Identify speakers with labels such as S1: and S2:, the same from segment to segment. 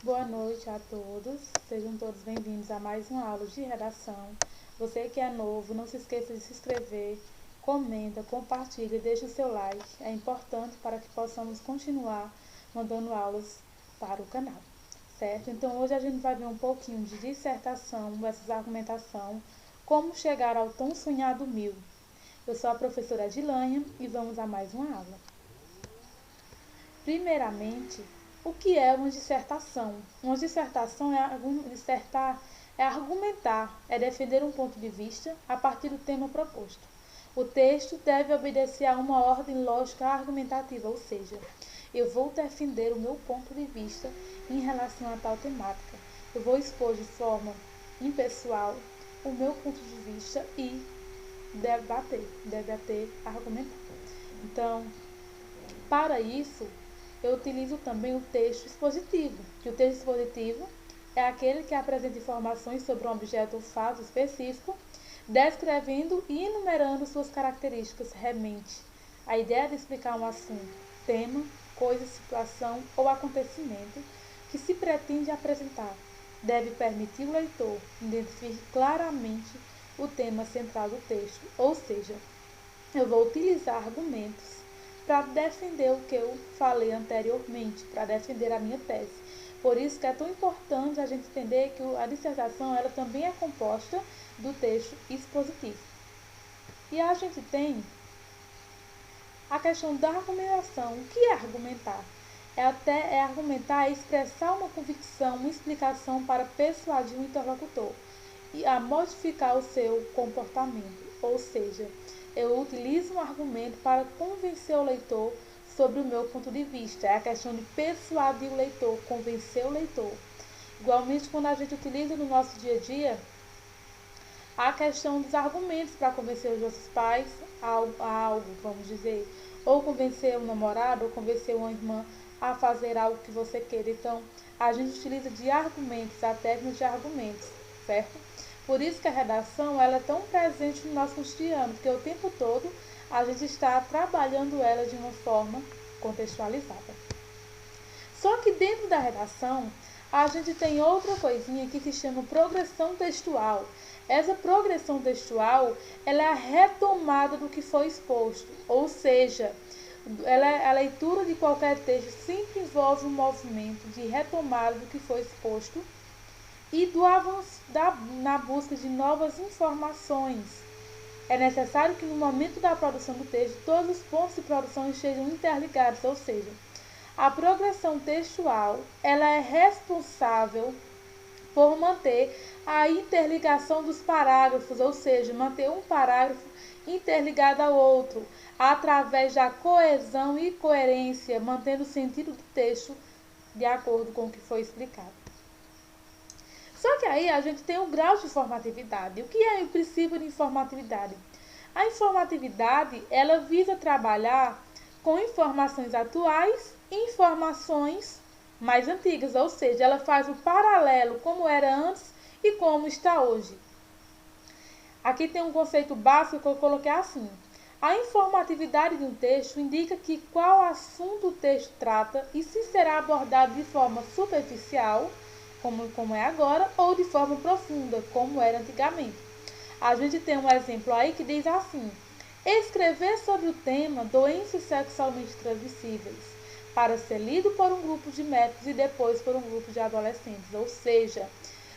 S1: Boa noite a todos, sejam todos bem-vindos a mais uma aula de redação. Você que é novo, não se esqueça de se inscrever, comenta, compartilha e deixe o seu like. É importante para que possamos continuar mandando aulas para o canal, certo? Então hoje a gente vai ver um pouquinho de dissertação, versus argumentação, como chegar ao tão sonhado 1000. Eu sou a professora Adilanha e vamos a mais uma aula. Primeiramente, o que é uma dissertação? Uma dissertação dissertar, é argumentar, é defender um ponto de vista a partir do tema proposto. O texto deve obedecer a uma ordem lógica argumentativa, ou seja, eu vou defender o meu ponto de vista em relação a tal temática. Eu vou expor de forma impessoal o meu ponto de vista e debater, argumentar. Então, para isso, eu utilizo também o texto expositivo, que o texto expositivo é aquele que apresenta informações sobre um objeto ou fato específico, descrevendo e enumerando suas características remente. A ideia de explicar um assunto, tema, coisa, situação ou acontecimento que se pretende apresentar deve permitir o leitor identificar claramente o tema central do texto, ou seja, eu vou utilizar argumentos para defender o que eu falei anteriormente, para defender a minha tese. Por isso que é tão importante a gente entender que a dissertação ela também é composta do texto expositivo. E a gente tem a questão da argumentação. O que é argumentar? É argumentar, é expressar uma convicção, uma explicação para persuadir o interlocutor e a modificar o seu comportamento. Ou seja, eu utilizo um argumento para convencer o leitor sobre o meu ponto de vista. É a questão de persuadir o leitor, convencer o leitor. Igualmente, quando a gente utiliza no nosso dia a dia a questão dos argumentos para convencer os nossos pais a algo, vamos dizer, ou convencer um namorado, ou convencer uma irmã a fazer algo que você queira. Então, a gente utiliza de argumentos, a técnica de argumentos, certo? Por isso que a redação ela é tão presente no nosso cotidiano, porque o tempo todo a gente está trabalhando ela de uma forma contextualizada. Só que dentro da redação, a gente tem outra coisinha que se chama progressão textual. Essa progressão textual ela é a retomada do que foi exposto, ou seja, a leitura de qualquer texto sempre envolve um movimento de retomada do que foi exposto e do avanço na busca de novas informações. É necessário que no momento da produção do texto, todos os pontos de produção estejam interligados, ou seja, a progressão textual ela é responsável por manter a interligação dos parágrafos, ou seja, manter um parágrafo interligado ao outro, através da coesão e coerência, mantendo o sentido do texto de acordo com o que foi explicado. Só que aí a gente tem o grau de informatividade. O que é o princípio de informatividade? A informatividade, ela visa trabalhar com informações atuais e informações mais antigas, ou seja, ela faz o paralelo como era antes e como está hoje. Aqui tem um conceito básico que eu coloquei assim. A informatividade de um texto indica que qual assunto o texto trata e se será abordado de forma superficial, como é agora, ou de forma profunda, como era antigamente. A gente tem um exemplo aí que diz assim: escrever sobre o tema doenças sexualmente transmissíveis, para ser lido por um grupo de médicos e depois por um grupo de adolescentes. Ou seja,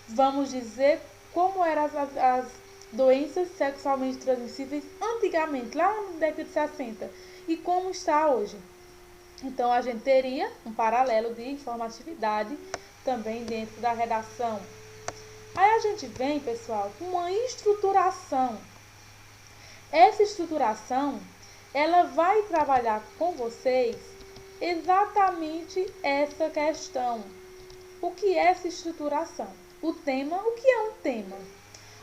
S1: vamos dizer como eram as doenças sexualmente transmissíveis antigamente, lá na década de 60, e como está hoje. Então, a gente teria um paralelo de informatividade também dentro da redação. Aí a gente vem, pessoal, com uma estruturação. Essa estruturação, ela vai trabalhar com vocês exatamente essa questão. O que é essa estruturação? O tema, o que é um tema?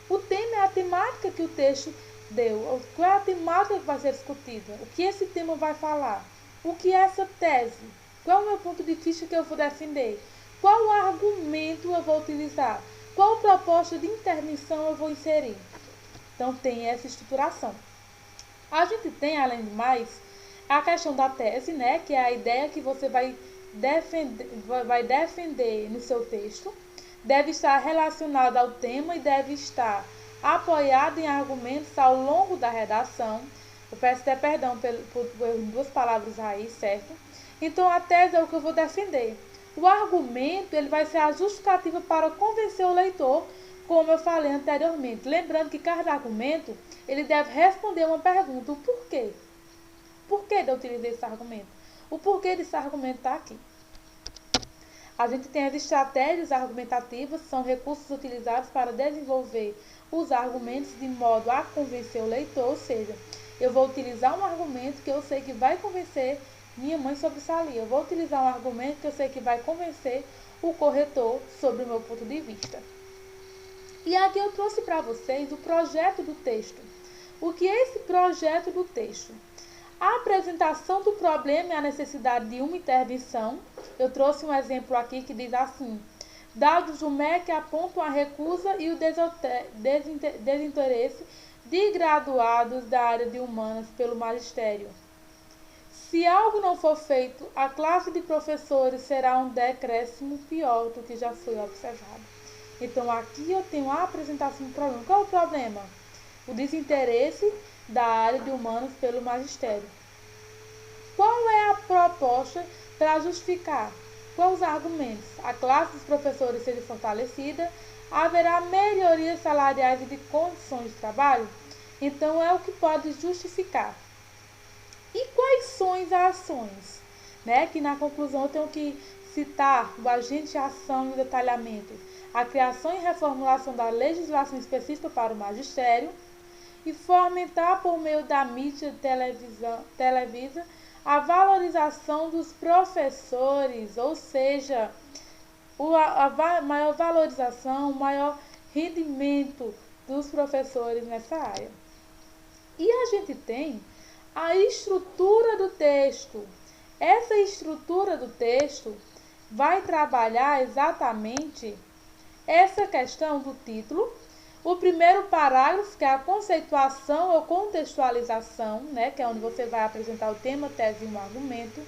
S1: O tema é a temática que o texto deu. Qual é a temática que vai ser discutida? O que esse tema vai falar? O que é essa tese? Qual é o meu ponto de vista que eu vou defender? Qual argumento eu vou utilizar? Qual proposta de intervenção eu vou inserir? Então, tem essa estruturação. A gente tem, além do mais, a questão da tese, né? Que é a ideia que você vai vai defender no seu texto, deve estar relacionado ao tema e deve estar apoiado em argumentos ao longo da redação. Eu peço até perdão por duas palavras aí, certo? Então, a tese é o que eu vou defender. O argumento ele vai ser a justificativa para convencer o leitor, como eu falei anteriormente. Lembrando que cada argumento ele deve responder uma pergunta. O porquê? Por que eu utilizei esse argumento? O porquê desse argumento está aqui. A gente tem as estratégias argumentativas, são recursos utilizados para desenvolver os argumentos de modo a convencer o leitor, ou seja, eu vou utilizar um argumento que eu sei que vai convencer minha mãe sobre salia. Eu vou utilizar um argumento que eu sei que vai convencer o corretor sobre o meu ponto de vista. E aqui eu trouxe para vocês o projeto do texto. O que é esse projeto do texto? A apresentação do problema e a necessidade de uma intervenção. Eu trouxe um exemplo aqui que diz assim: dados do MEC apontam a recusa e o desinteresse de graduados da área de humanas pelo magistério. Se algo não for feito, a classe de professores será um decréscimo pior do que já foi observado. Então, aqui eu tenho a apresentação do problema. Qual é o problema? O desinteresse da área de humanas pelo magistério. Qual é a proposta para justificar? Quais os argumentos? A classe dos professores seja fortalecida, haverá melhorias salariais e de condições de trabalho? Então, é o que pode justificar. E quais são as ações? Que na conclusão eu tenho que citar o agente de ação e detalhamento, a criação e reformulação da legislação específica para o magistério e fomentar por meio da mídia televisa a valorização dos professores, ou seja, a maior valorização, o maior rendimento dos professores nessa área. E a gente tem a estrutura do texto. Essa estrutura do texto vai trabalhar exatamente essa questão do título. O primeiro parágrafo, que é a conceituação ou contextualização, que é onde você vai apresentar o tema, tese e um argumento.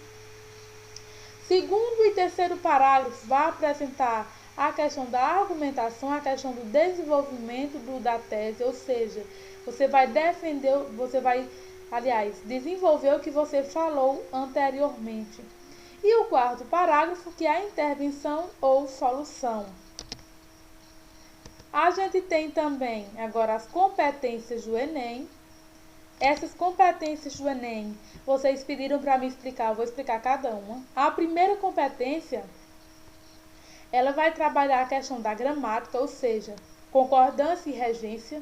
S1: Segundo e terceiro parágrafo vai apresentar a questão da argumentação, a questão do desenvolvimento da tese, ou seja, você vai desenvolver o que você falou anteriormente. E o quarto parágrafo, que é a intervenção ou solução. A gente tem também agora as competências do Enem. Essas competências do Enem, vocês pediram para me explicar, eu vou explicar cada uma. A primeira competência, ela vai trabalhar a questão da gramática, ou seja, concordância e regência.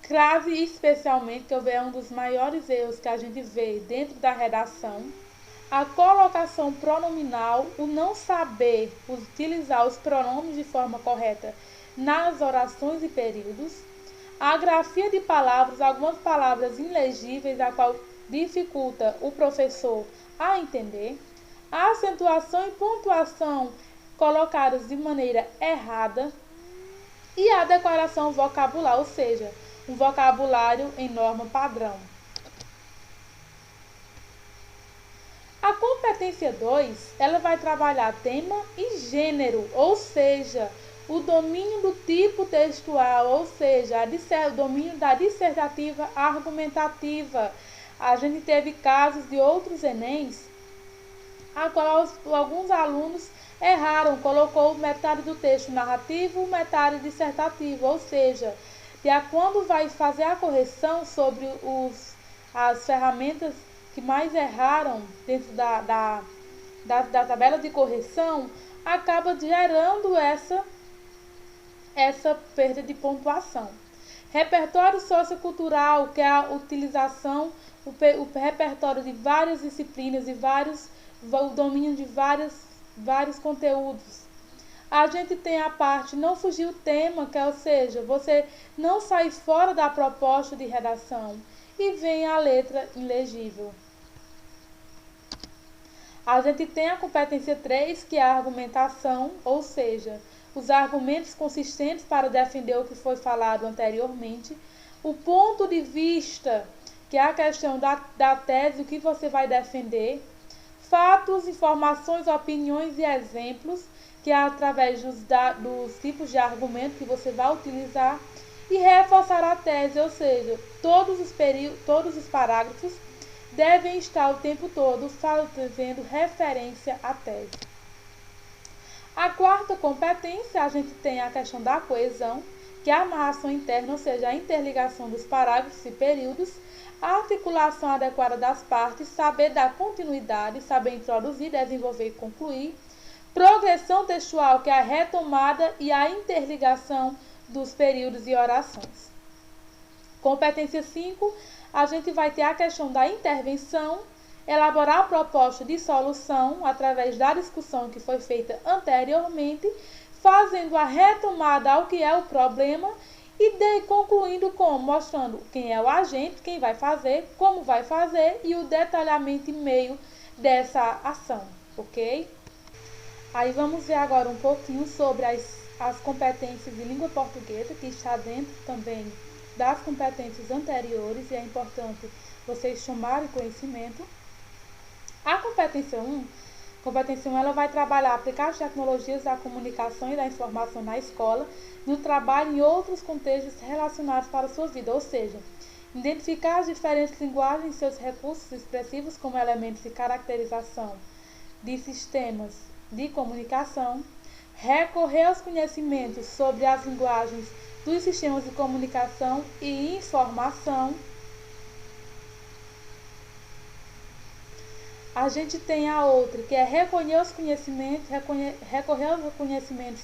S1: Crave especialmente, que eu vejo um dos maiores erros que a gente vê dentro da redação, a colocação pronominal, o não saber utilizar os pronomes de forma correta nas orações e períodos, a grafia de palavras, algumas palavras ilegíveis, a qual dificulta o professor a entender, a acentuação e pontuação colocadas de maneira errada e a declaração vocabular, ou seja, um vocabulário em norma padrão. A competência 2, ela vai trabalhar tema e gênero, ou seja, o domínio do tipo textual, ou seja, o domínio da dissertativa argumentativa. A gente teve casos de outros Enems, a qual alguns alunos erraram, colocou metade do texto narrativo, metade dissertativo, ou seja, quando vai fazer a correção sobre as ferramentas que mais erraram dentro da tabela de correção, acaba gerando essa perda de pontuação. Repertório sociocultural, que é a utilização, o repertório de várias disciplinas e o domínio de vários conteúdos. A gente tem a parte não fugir o tema, ou seja, você não sair fora da proposta de redação. E vem a letra ilegível. A gente tem a competência 3, que é a argumentação, ou seja, os argumentos consistentes para defender o que foi falado anteriormente. O ponto de vista, que é a questão da tese, o que você vai defender. fatos, informações, opiniões e exemplos, que é através dos tipos de argumento que você vai utilizar, e reforçar a tese, ou seja, todos os parágrafos devem estar o tempo todo fazendo referência à tese. A quarta competência, a gente tem a questão da coesão, que é a amarração interna, ou seja, a interligação dos parágrafos e períodos, a articulação adequada das partes, saber dar continuidade, saber introduzir, desenvolver e concluir, progressão textual, que é a retomada e a interligação dos períodos e orações. Competência 5, a gente vai ter a questão da intervenção, elaborar a proposta de solução através da discussão que foi feita anteriormente, fazendo a retomada ao que é o problema e concluindo mostrando quem é o agente, quem vai fazer, como vai fazer e o detalhamento e meio dessa ação, ok? Aí vamos ver agora um pouquinho sobre as competências de língua portuguesa, que está dentro também das competências anteriores e é importante vocês tomarem conhecimento. A competência 1, ela vai trabalhar aplicar as tecnologias da comunicação e da informação na escola, no trabalho e em outros contextos relacionados para a sua vida, ou seja, identificar as diferentes linguagens e seus recursos expressivos como elementos de caracterização de sistemas de comunicação, recorrer aos conhecimentos sobre as linguagens dos sistemas de comunicação e informação. A gente tem a outra, que é recorrer aos conhecimentos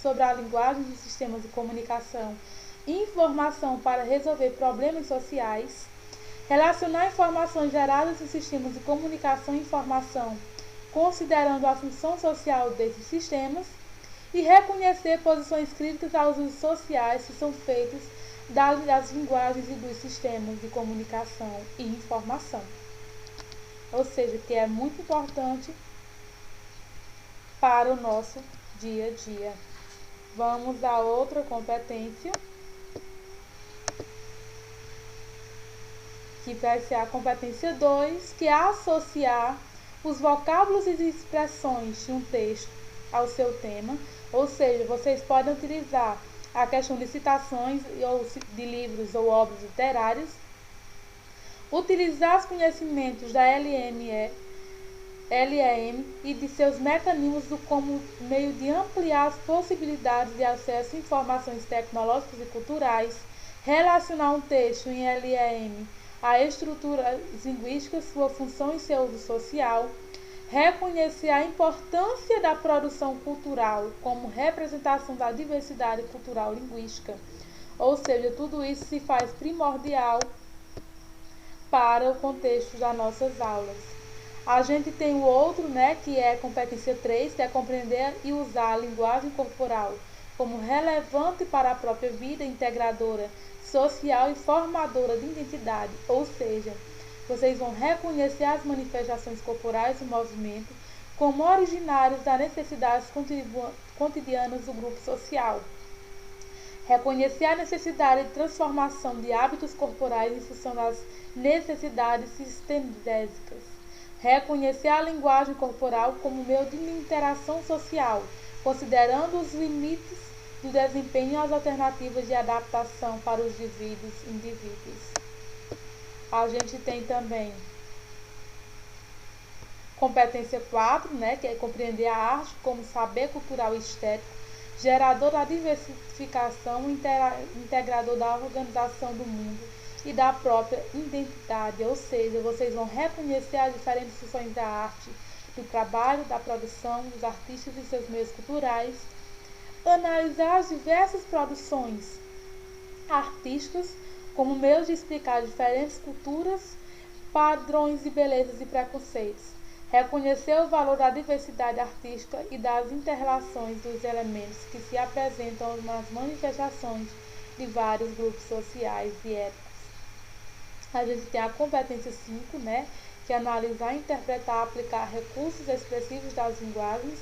S1: sobre a linguagem dos sistemas de comunicação e informação para resolver problemas sociais, relacionar informações geradas nos sistemas de comunicação e informação, considerando a função social desses sistemas, e reconhecer posições críticas aos usos sociais que são feitos das linguagens e dos sistemas de comunicação e informação. Ou seja, que é muito importante para o nosso dia a dia. Vamos a outra competência, que vai ser a competência 2, que é associar os vocábulos e expressões de um texto ao seu tema, ou seja, vocês podem utilizar a questão de citações ou de livros ou obras literárias, utilizar os conhecimentos da LEM e de seus mecanismos como meio de ampliar as possibilidades de acesso a informações tecnológicas e culturais, relacionar um texto em LEM à estrutura linguística, sua função e seu uso social, reconhecer a importância da produção cultural como representação da diversidade cultural linguística, ou seja, tudo isso se faz primordial para o contexto das nossas aulas. A gente tem o outro, que é a competência 3, que é compreender e usar a linguagem corporal como relevante para a própria vida integradora, social e formadora de identidade, ou seja, vocês vão reconhecer as manifestações corporais do movimento como originários das necessidades cotidianas do grupo social. Reconhecer a necessidade de transformação de hábitos corporais em função das necessidades sistemésicas. Reconhecer a linguagem corporal como meio de interação social, considerando os limites do desempenho e as alternativas de adaptação para os indivíduos. A gente tem também competência 4, que é compreender a arte como saber cultural e estético, gerador da diversificação, integrador da organização do mundo e da própria identidade, ou seja, vocês vão reconhecer as diferentes funções da arte, do trabalho, da produção, dos artistas e seus meios culturais, analisar as diversas produções artísticas como meios de explicar diferentes culturas, padrões de belezas e preconceitos, reconhecer o valor da diversidade artística e das interrelações dos elementos que se apresentam nas manifestações de vários grupos sociais e étnicos. A gente tem a competência 5, que é analisar, interpretar, aplicar recursos expressivos das linguagens,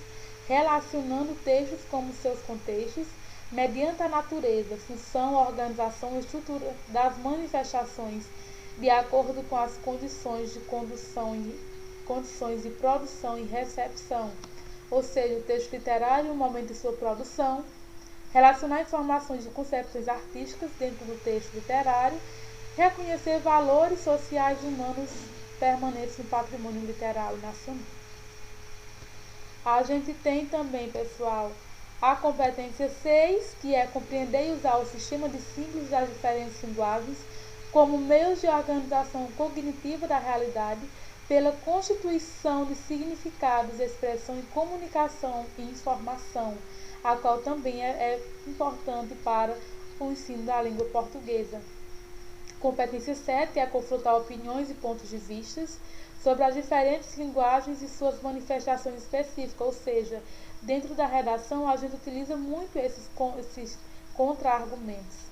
S1: relacionando textos como seus contextos, mediante a natureza, função, organização e estrutura das manifestações, de acordo com as condições de condições de produção e recepção, ou seja, o texto literário e o momento de sua produção, relacionar informações de concepções artísticas dentro do texto literário, reconhecer valores sociais e humanos permanentes no patrimônio literário nacional. A gente tem também, pessoal, a competência 6, que é compreender e usar o sistema de símbolos das diferentes linguagens como meios de organização cognitiva da realidade pela constituição de significados, expressão e comunicação e informação, a qual também é importante para o ensino da língua portuguesa. Competência 7 é confrontar opiniões e pontos de vista sobre as diferentes linguagens e suas manifestações específicas, ou seja, dentro da redação a gente utiliza muito esses contra-argumentos.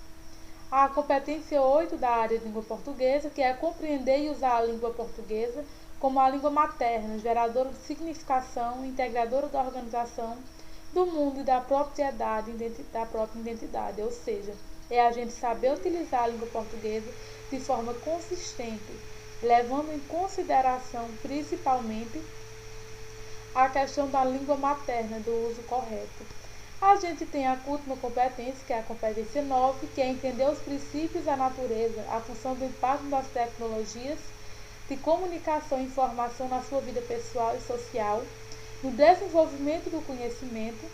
S1: A competência 8 da área de língua portuguesa, que é compreender e usar a língua portuguesa como a língua materna, geradora de significação, integradora da organização do mundo e da propriedade, da própria identidade, ou seja, é a gente saber utilizar a língua portuguesa de forma consistente, levando em consideração principalmente a questão da língua materna, do uso correto. A gente tem a última competência, que é a competência 9, que é entender os princípios da natureza, a função do impacto das tecnologias de comunicação e informação na sua vida pessoal e social, no desenvolvimento do conhecimento,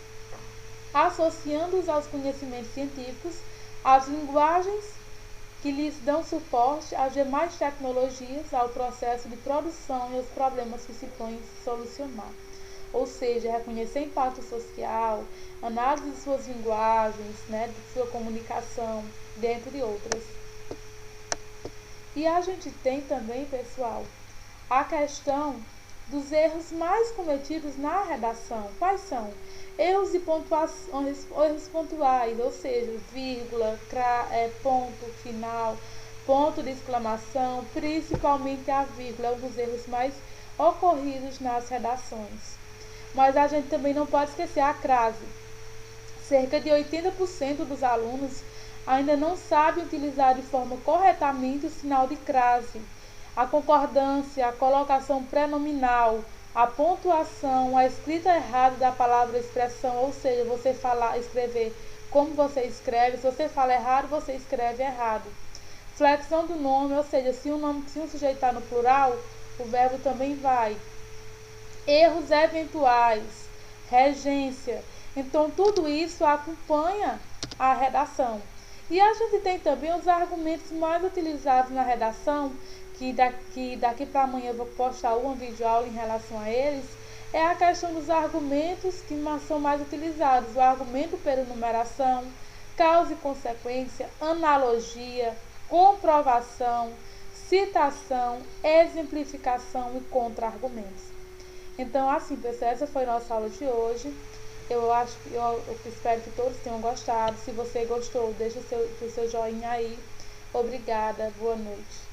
S1: associando-os aos conhecimentos científicos, às linguagens que lhes dão suporte, às demais tecnologias, ao processo de produção e aos problemas que se põem solucionar. Ou seja, reconhecer impacto social, análise de suas linguagens, de sua comunicação, dentre outras. E a gente tem também, pessoal, a questão dos erros mais cometidos na redação. Quais são? Erros de pontuação, erros pontuais, ou seja, vírgula, ponto final, ponto de exclamação, principalmente a vírgula, é um dos erros mais ocorridos nas redações. Mas a gente também não pode esquecer a crase. Cerca de 80% dos alunos ainda não sabem utilizar de forma corretamente o sinal de crase, a concordância, a colocação prenominal, a pontuação, a escrita errada da palavra expressão, ou seja, você escrever como você escreve, se você fala errado, você escreve errado. Flexão do nome, ou seja, se um sujeito está no plural, o verbo também vai. Erros eventuais, regência. Então, tudo isso acompanha a redação. E a gente tem também os argumentos mais utilizados na redação, que daqui para amanhã eu vou postar uma videoaula em relação a eles, é a questão dos argumentos que são mais utilizados. O argumento por enumeração, causa e consequência, analogia, comprovação, citação, exemplificação e contra-argumentos. Então, assim, pessoal, essa foi a nossa aula de hoje. Eu espero que todos tenham gostado. Se você gostou, deixa o seu joinha aí. Obrigada, boa noite.